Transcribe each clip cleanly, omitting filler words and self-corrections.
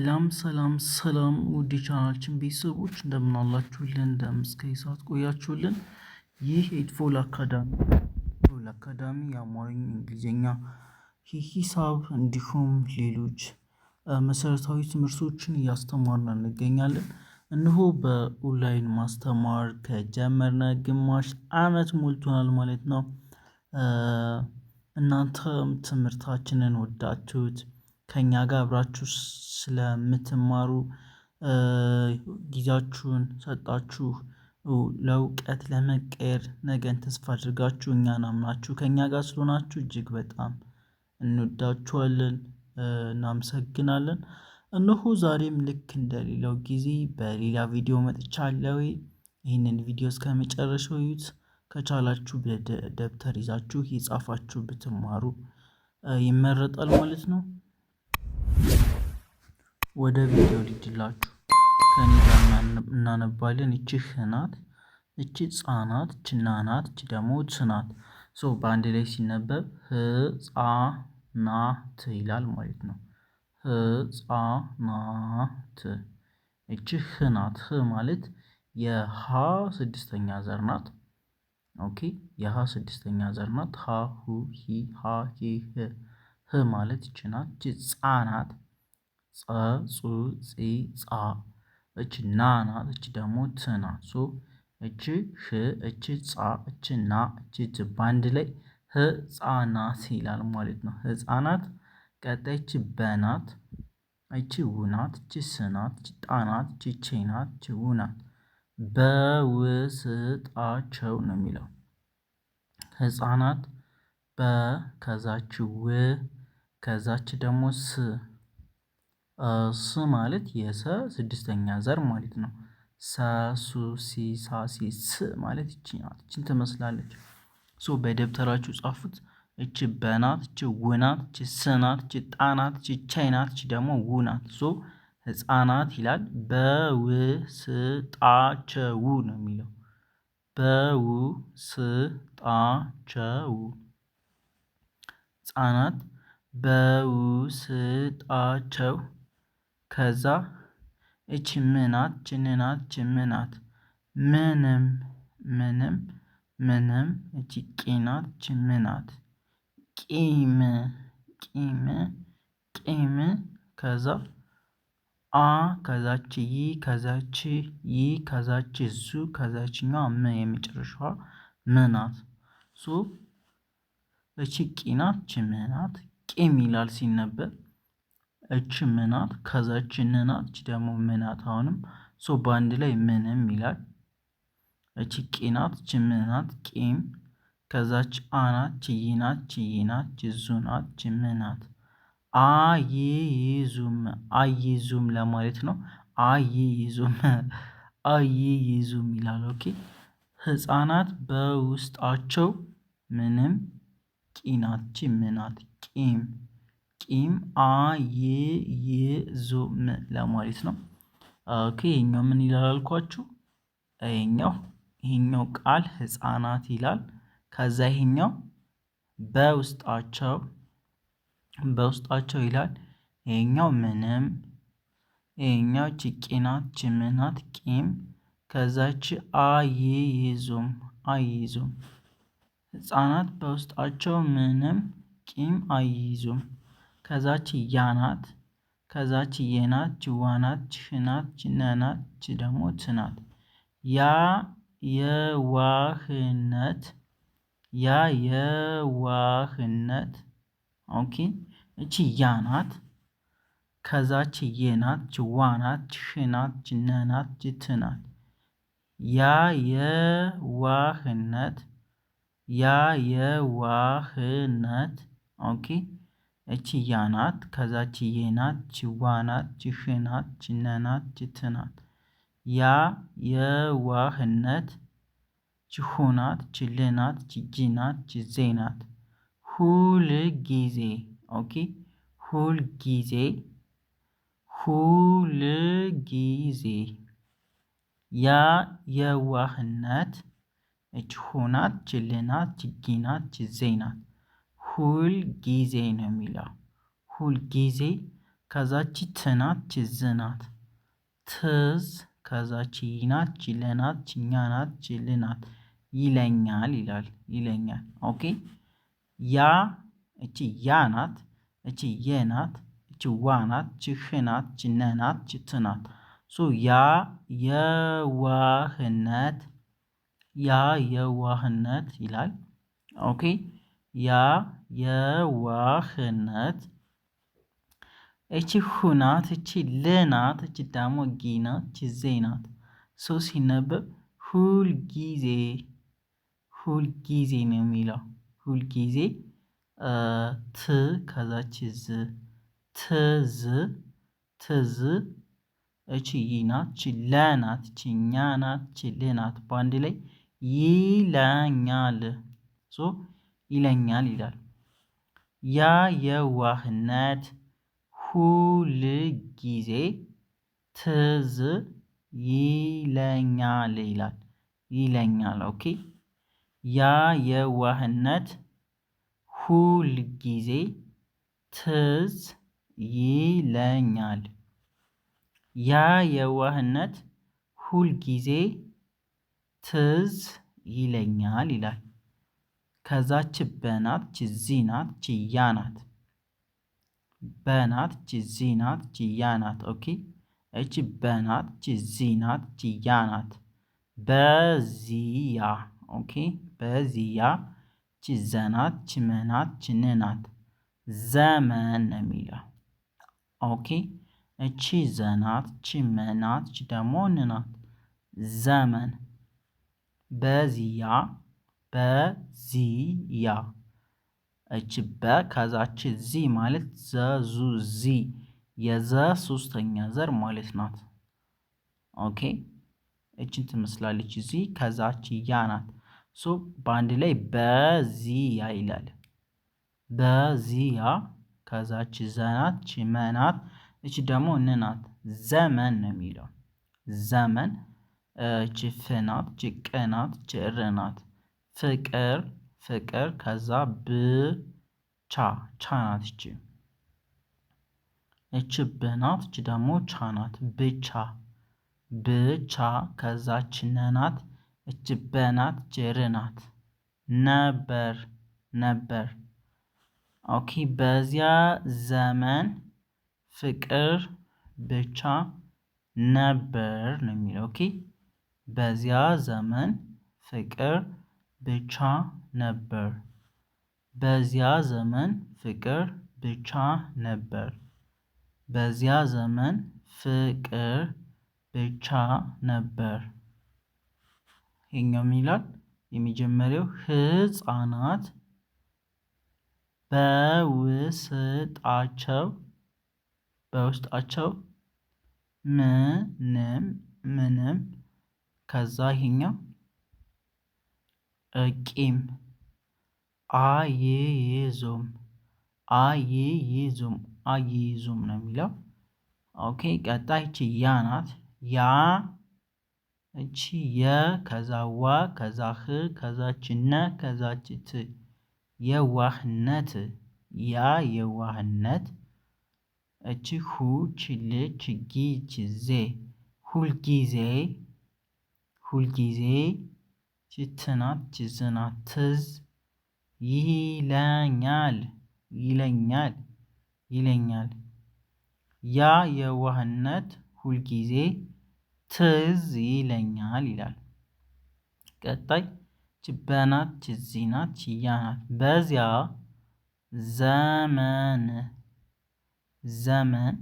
ሰላም ውድ ቻናላችን ቤተሰቦች እንደምን አላችሁልን? እንደምን እስከ ሰዓት ቆያችሁልን? ይህ ኤድፎል አካዳሚ የአማርኛ፣ እንግሊዝኛ፣ ሂሳብ እንዲሁም ሌሎች መሰረታዊ ትምህርቶችን እያስተማርን እንገኛለን። እነሆ በኦንላይን ማስተማር ከጀመርነ ግማሽ ዓመት ሞልቶናል ማለት ነው። እናንተም ትምህርታችንን ወዳችሁት ከኛ ጋር አብራችሁ ስለምትማሩ ጊዜያችሁን ሰጣችሁ ለእውቀት ለመቀየር ነገን ተስፋ አድርጋችሁ እኛን አምናችሁ ከኛ ጋር ስለሆናችሁ እጅግ በጣም እንወዳችኋለን፣ እናመሰግናለን። እነሆ ዛሬም ልክ እንደሌላው ጊዜ በሌላ ቪዲዮ መጥቻለሁ። ይህንን ቪዲዮ እስከመጨረሻው እዩት። ከቻላችሁ በደብተር ይዛችሁ የጻፋችሁ ብትማሩ ይመረጣል ማለት ነው። ወደ ቪዲዮ ልጅላችሁ ከኔ ጋር እናነባለን። እቺ ህናት፣ እቺ ጻናት፣ እቺ ናናት፣ እቺ ደግሞ ጽናት። በአንድ ላይ ሲነበብ ህጻናት ይላል ማለት ነው። ህጻናት። እቺ ህናት፣ ህ ማለት የሃ ስድስተኛ ዘር ናት። ኦኬ፣ የሃ ስድስተኛ ዘር ናት። ሃ ሁ ሂ ሃ ሄ ህ። ህ ማለት እቺ ናት። እቺ ጻናት፣ ጸ ጹ ጺ ጻ። እቺ ና ናት። እቺ ደግሞ ት ናት። እቺ ህ፣ እቺ ጻ፣ እቺ ና፣ እቺ ት በአንድ ላይ ህጻናት ይላል ማለት ነው። ህጻናት። ቀጣይ እቺ በናት፣ እቺ ውናት፣ እቺ ስናት፣ እቺ ጣናት፣ እቺ ቼናት፣ እቺ ውናት። በውስጣቸው ነው የሚለው። ህፃናት በከዛች ው፣ ከዛች ደግሞ ስ። ስ ማለት የሰ ስድስተኛ ዘር ማለት ነው። ሰ ሱ ሲ ሳ ሲ ስ ማለት እቺ ናት። እቺን ትመስላለች። በደብተራችሁ ጻፉት። እቺ በናት፣ እቺ ውናት፣ እቺ ስናት፣ እቺ ጣናት፣ እቺ ቻይናት፣ እቺ ደግሞ ውናት። ህፃናት ይላል። በውስጣቸው ነው የሚለው። በውስጣቸው። ህፃናት በውስጣቸው። ከዛ እቺ ምናት፣ እቺ ንናት፣ እቺ ምናት። ምንም ምንም ምንም። እቺ ቂናት፣ እቺ ምናት። ቂም ቂም ቂም። ከዛ አ፣ ከዛች ይ፣ ከዛች ይ፣ ከዛች ዙ፣ ከዛችኛዋ ም፣ የመጨረሻዋ ም ናት። እቺ ቂ ናት፣ እቺ ም ናት። ቂም ይላል ሲነበብ። እቺ ም ናት፣ ከዛች ን ናት፣ እቺ ደግሞ ም ናት። አሁንም በአንድ ላይ ምንም ይላል። እቺ ቂ ናት፣ እቺ ም ናት፣ ቂም። ከዛች አ ናት፣ እቺ ይ ናት፣ እቺ ይ ናት፣ እቺ ዙ ናት፣ እቺ ም ናት። አይይዙም፣ አይይዙም ለማለት ነው። አይይዙም፣ አይይዙም ይላል። ኦኬ። ህፃናት በውስጣቸው ምንም። ቂናች ምናት፣ ቂም ቂም። አይይዙም ለማለት ነው። ኦኬ። ይሄኛው ምን ይላል አልኳችሁ? ይሄኛው ቃል ህፃናት ይላል። ከዛ ይሄኛው በውስጣቸው፣ በውስጣቸው ይላል። ይሄኛው ምንም። ይሄኛው ቂናት፣ ችምናት፣ ቂም። ከዛች አይይዙም፣ አይይዙም። ህፃናት በውስጣቸው ምንም ቂም አይይዙም። ከዛች ያናት፣ ከዛች የናት፣ ችዋናት፣ ችናት፣ ችነናት፣ ች ደግሞ ትናት። ያ የዋህነት፣ ያ የዋህነት። ኦኬ። እቺ ያ ናት። ከዛች የናት፣ ችዋናት፣ ችናት፣ ችነናት፣ ችትናት። ያ የዋህነት፣ ያ የዋህነት። ኦኬ። እቺ ያ ናት። ከዛች የናት፣ ችዋናት፣ ችሽናት፣ ችነናት፣ ችትናት። ያ የዋህነት። ችሁናት፣ ችልናት፣ ችጂናት፣ ችዜናት። ሁል ጊዜ። ኦኬ። ሁል ጊዜ፣ ሁል ጊዜ። ያ የዋህነት። እች ሁናት፣ ችልናት፣ ችጊናት፣ ችዜናት። ሁል ጊዜ ነው የሚለው። ሁል ጊዜ። ከዛች ትናት ችዝናት ትዝ ከዛች ይናት ችለናት ችኛናት ችልናት ይለኛል ይላል ይለኛል። ኦኬ ያ እቺ ያ ናት፣ እቺ የናት፣ እቺ ዋ ናት፣ እቺ ህ ናት፣ እቺ ነ ናት፣ እቺ ት ናት። ያ የዋህነት ያ የዋህነት ይላል። ኦኬ ያ የዋህነት እቺ ሁ ናት፣ እቺ ል ናት፣ እቺ ደግሞ ጊ ናት፣ እቺ ዜ ናት። ሲነበብ ሁልጊዜ ሁልጊዜ ነው የሚለው። ሁልጊዜ ት ከዛች ዝ ትዝ ትዝ እቺ ይ ናት፣ እቺ ለ ናት፣ እቺ ኛ ናት፣ እቺ ል ናት። በአንድ ላይ ይለኛል ይለኛል ይላል። ያ የዋህነት ሁል ጊዜ ትዝ ይለኛል ይላል ይለኛል። ኦኬ ያ የዋህነት ሁል ጊዜ ትዝ ይለኛል። ያ የዋህነት ሁል ጊዜ ትዝ ይለኛል ይላል። ከዛች በናት ችዚ ናት ችያ ናት በናት ችዚ ናት ችያ ናት። ኦኬ እቺ በናት ችዚ ናት ችያ ናት። በዚያ ኦኬ በዚያ ችዘናት ችመናት ችንናት ዘመን ነው የሚለው። ኦኬ እቺ ዘናት ችመናት ች ደግሞ ንናት ዘመን በዚያ በዚያ እች በ ከዛች ዚ ማለት ዘዙ ዚ የዘ ሶስተኛ ዘር ማለት ናት። ኦኬ እችን ትመስላለች ዚ ከዛች ያ ናት። በአንድ ላይ በዚያ ይላል። በዚያ ከዛች ዘናት ችመናት እች ደግሞ እንናት ዘመን ነው የሚለው። ዘመን እች ፍናት ችቅናት ችርናት ፍቅር ፍቅር ከዛ ብቻ ቻ ናት። እች ብናት እች ደግሞ ቻ ናት። ብቻ ብቻ ከዛች ነናት እች በናት ችርናት ነበር ነበር። ኦኬ በዚያ ዘመን ፍቅር ብቻ ነበር ነው የሚለው። ኦኬ በዚያ ዘመን ፍቅር ብቻ ነበር። በዚያ ዘመን ፍቅር ብቻ ነበር። በዚያ ዘመን ፍቅር ብቻ ነበር። ይሄኛው ይላል የመጀመሪያው ህፃናት በውስጣቸው ምንም ከዛ ይሄኛው ቂም አይይዙም ነው የሚለው። ኦኬ ቀጣይ እቺ ያ ናት። ያ እቺ የ ከዛ ዋ ከዛ ህ ከዛች ነ ከዛች ት የዋህነት ያ የዋህነት እቺ ሁ ች ል ች ጊ ች ዜ ሁልጊዜ ሁልጊዜ ች ት ናት ች ዝ ናት ትዝ ይለኛል ይለኛል ይለኛል። ያ የዋህነት ሁልጊዜ ትዝ ይለኛል ይላል። ቀጣይ ች በናት ች ዚ ናት ችያ ናት። በዚያ ዘመን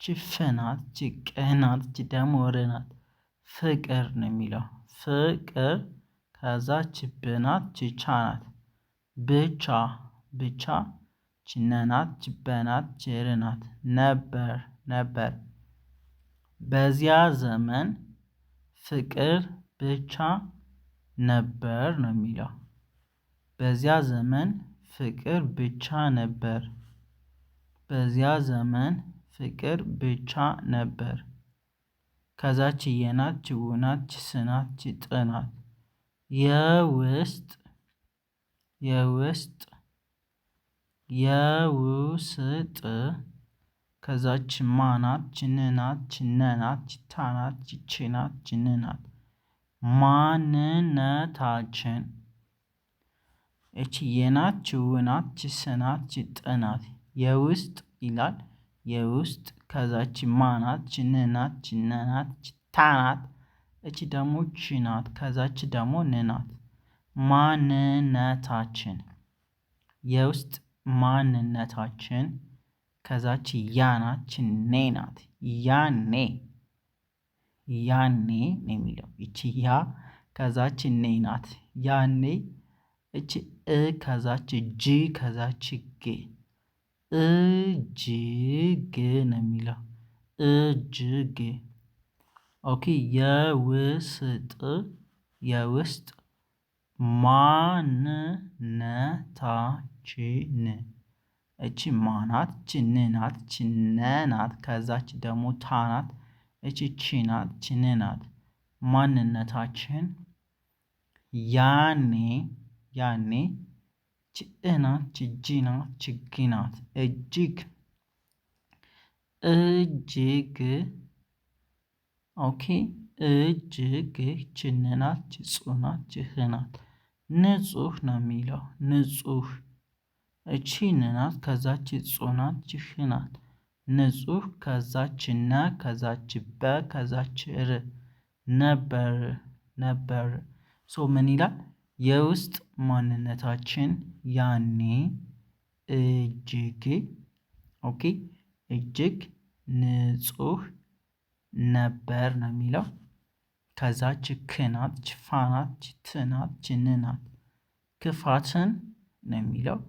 ች ፍ ናት ች ቅ ናት ች ደግሞ ር ናት ፍቅር ነው የሚለው። ፍቅር ከዛ ች ብ ናት ች ቻ ናት ብቻ ብቻ ች ነ ናት ች በ ናት ች ር ናት ነበር። በዚያ ዘመን ፍቅር ብቻ ነበር ነው የሚለው። በዚያ ዘመን ፍቅር ብቻ ነበር። በዚያ ዘመን ፍቅር ብቻ ነበር። ከዛች የናት ች ው ናት ች ስ ናት ች ጥ ናት የውስጥ ከዛች ማ ናት፣ ች ን ናት፣ ች ነ ናት፣ ች ታ ናት፣ ች ች ናት፣ ች ን ናት። ማንነታችን እቺ የናት፣ ች ው ናት፣ ች ስ ናት፣ ች ጥ ናት። የውስጥ ይላል የውስጥ ከዛች ማ ናት፣ ች ን ናት፣ ች ነ ናት፣ ች ታ ናት። እቺ ደግሞ ች ናት፣ ከዛች ደግሞ ን ናት። ማንነታችን የውስጥ ማንነታችን ከዛች ያ ናት፣ ች ኔ ናት። ያኔ ያኔ ነው የሚለው። እቺ ያ ከዛች ኔ ናት። ያኔ እቺ ከዛች ጅ ከዛች ግ እጅግ ነው የሚለው። እጅግ ኦኬ። የውስጥ ማንነታችን እቺ ማ ናት፣ ች ን ናት፣ ች ነ ናት፣ ከዛች ደግሞ ታ ናት። እቺ ቺ ናት፣ ች ን ናት። ማንነታችን ያኔ ች ናት፣ ች ጂ ናት፣ ች ግ ናት። እጅግ ኦኬ። እጅግ ች ን ናት፣ ች ጹ ናት፣ ች ህ ናት። ንጹህ ነው የሚለው። ንጹህ እቺ ን ናት፣ ከዛች ጹ ናት፣ ች ህ ናት። ንጹህ ከዛች ነ ከዛች በ ከዛች ር ነበር። ሶ ምን ይላል? የውስጥ ማንነታችን ያኔ እጅግ ኦኬ እጅግ ንጹህ ነበር ነው የሚለው። ከዛች ክ ናት፣ ች ፋ ናት፣ ች ት ናት፣ ች ን ናት። ክፋትን ነው የሚለው።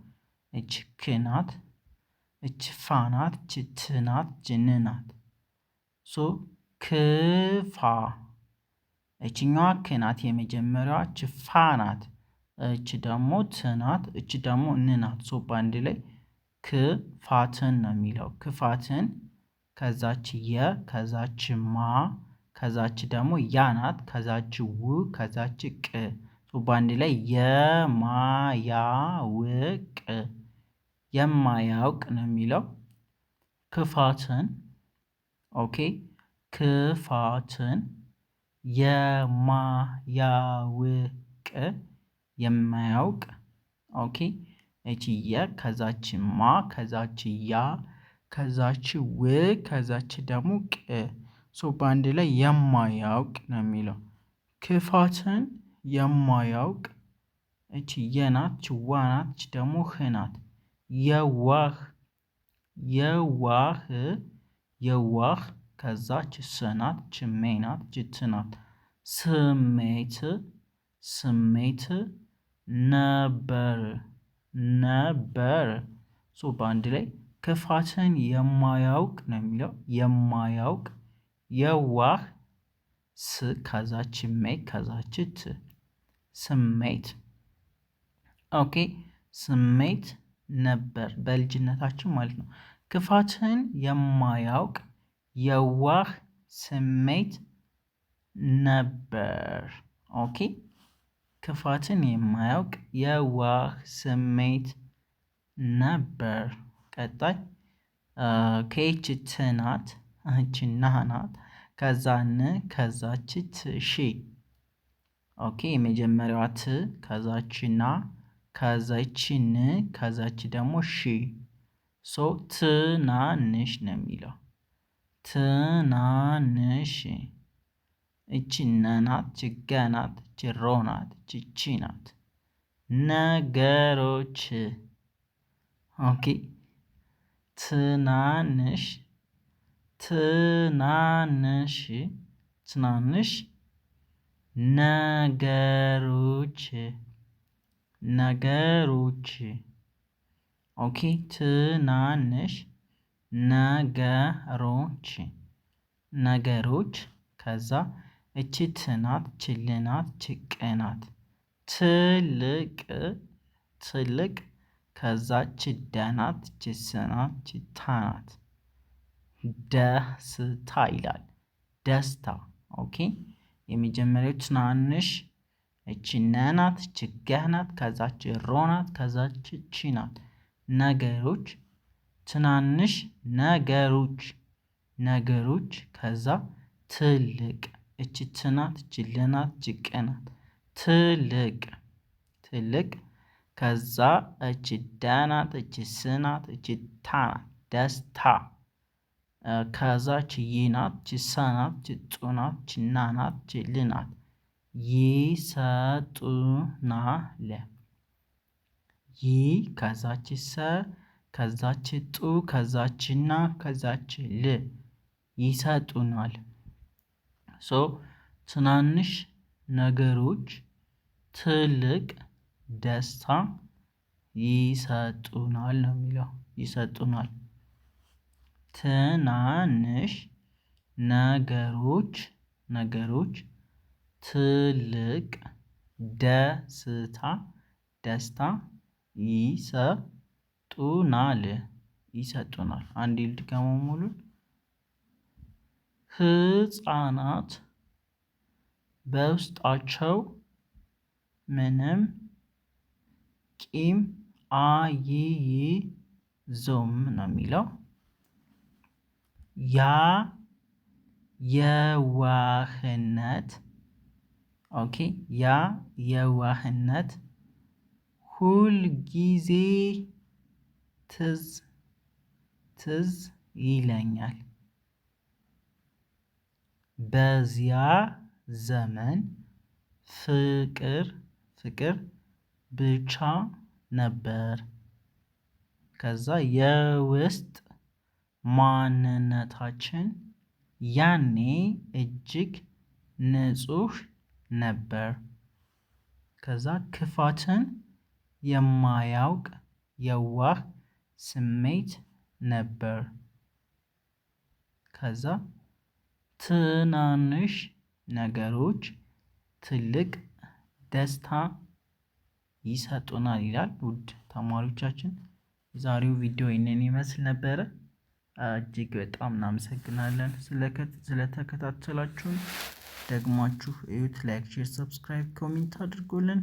እች ክ ናት፣ እች ፋ ናት፣ ች ት ናት፣ ች ን ናት። ሶ ክፋ እችኛዋ ክ ናት የመጀመሪያዋ፣ እች ፋ ናት፣ እች ደግሞ ት ናት፣ እች ደግሞ ን ናት። ሶ በአንድ ላይ ክፋትን ነው የሚለው። ክፋትን ከዛች የ ከዛች ማ ከዛች ደግሞ ያ ናት፣ ከዛች ው ከዛች ቅ በአንድ ላይ የማያውቅ የማያውቅ ነው የሚለው። ክፋትን ኦኬ ክፋትን የማያውቅ የማያውቅ ኦኬ። እቺ የ ከዛች ማ ከዛች ያ ከዛች ው ከዛች ደግሞ ቅ ሶ በአንድ ላይ የማያውቅ ነው የሚለው። ክፋትን የማያውቅ እቺ የናት፣ ች ዋ ናት፣ ች ደግሞ ህ ናት። የዋህ ከዛች ስ ናት፣ ች ሜ ናት፣ ች ት ናት። ስሜት ነበር። ሶ በአንድ ላይ ክፋትን የማያውቅ ነው የሚለው። የማያውቅ የዋህ ስ ከዛች ሜ ከዛች ት ስሜት ኦኬ። ስሜት ነበር በልጅነታችን ማለት ነው። ክፋትን የማያውቅ የዋህ ስሜት ነበር። ኦኬ ክፋትን የማያውቅ የዋህ ስሜት ነበር። ቀጣይ ከይች ት ናት፣ እቺ ና ናት፣ ከዛ ን ከዛች ት ሺ ኦኬ። የመጀመሪያዋ ት ከዛች ና ከዛች ን ከዛች ደግሞ ሺ ሶ ትናንሽ ነው የሚለው። ትናንሽ እቺ ነ ናት፣ ች ገ ናት፣ ች ሮ ናት፣ ች ቺ ናት። ነገሮች ኦኬ ትናንሽ ነገሮች ኦኬ ትናንሽ ነገሮች ከዛ እቺ ት ናት፣ ች ል ናት፣ ች ቅ ናት። ትልቅ ከዛ ች ደ ናት፣ ች ስ ናት፣ ች ታ ናት። ደስታ ይላል። ደስታ ኦኬ። የመጀመሪያው ትናንሽ እቺ ነ ናት፣ እቺ ገ ናት፣ ከዛች ሮ ናት፣ ከዛች ቺ ናት። ነገሮች ትናንሽ ነገሮች ከዛ ትልቅ እቺ ትናት እቺ ልናት እቺ ቅናት ትልቅ ከዛ እቺ ዳናት እቺ ስናት እቺ ታናት ደስታ ከዛ እቺ ይናት እቺ ሰናት እቺ ጡናት እቺ ናናት እቺ ልናት ይሰጡናል ከዛች ሰ ከዛች ጡ ከዛችና ከዛች ል ይሰጡናል። ትናንሽ ነገሮች ትልቅ ደስታ ይሰጡናል ነው የሚለው ይሰጡናል። ትናንሽ ነገሮች ትልቅ ደስታ ይሰጡናል። አንዴ ልድገመው ሙሉን። ህፃናት በውስጣቸው ምንም ቂም አይይዙም ነው የሚለው። ያ የዋህነት ሁልጊዜ ትዝ ይለኛል። በዚያ ዘመን ፍቅር ብቻ ነበር። ከዛ የውስጥ ማንነታችን ያኔ እጅግ ንጹህ ነበር። ከዛ ክፋትን የማያውቅ የዋህ ስሜት ነበር። ከዛ ትናንሽ ነገሮች ትልቅ ደስታ ይሰጡናል ይላል። ውድ ተማሪዎቻችን የዛሬው ቪዲዮ ይህንን ይመስል ነበረ። እጅግ በጣም እናመሰግናለን ስለተከታተላችሁን። ደግማችሁ እዩት። ላይክ፣ ሼር፣ ሰብስክራይብ፣ ኮሜንት አድርጉልን።